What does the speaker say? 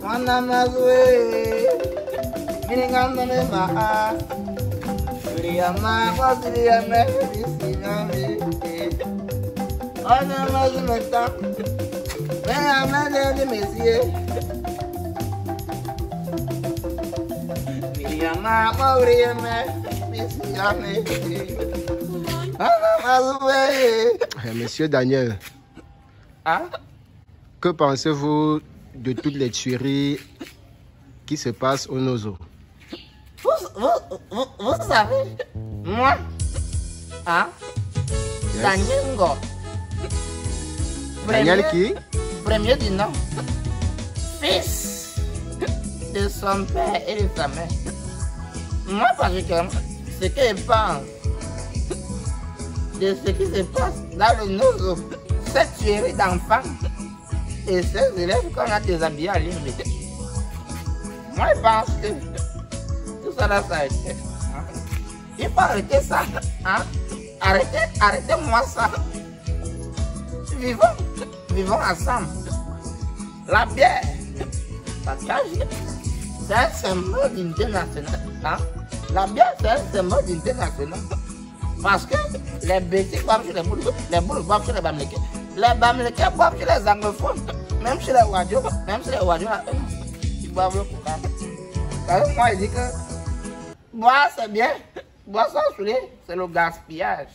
Wana mazwe, mininganda me maa. Briyama, briyama, briyama. Wana mazwe meta, briyama de messier. Briyama, briyama, messier. Wana mazwe. Monsieur Daniel. Hein? Que pensez-vous de toutes les tueries qui se passent au Nozo? Vous savez, moi, hein? Yes. Daniel Ngo. Daniel qui? Premier du nom. Fils de son père et de sa mère. Moi, particulièrement, ce que je pense de ce qui se passe dans le Nozo, cette tuerie d'enfants et ces élèves qu'on a déshabillés à l'île. Moi, je pense que tout ça là, ça a été. Hein? Il faut arrêter ça. Hein? Arrêtez-moi ça. Vivons ensemble. La bière, ça cache. C'est un symbole d'unité nationale. Hein? La bière, c'est un symbole d'unité nationale. Parce que les bêtises boivent chez les boules boivent chez les Bamileke. Les Bamileke boivent chez les anglophones. Même chez les Wadjo, ils boivent le coca. Parce que moi, je dis que boire, c'est bien. Boire sans saouler, c'est le gaspillage.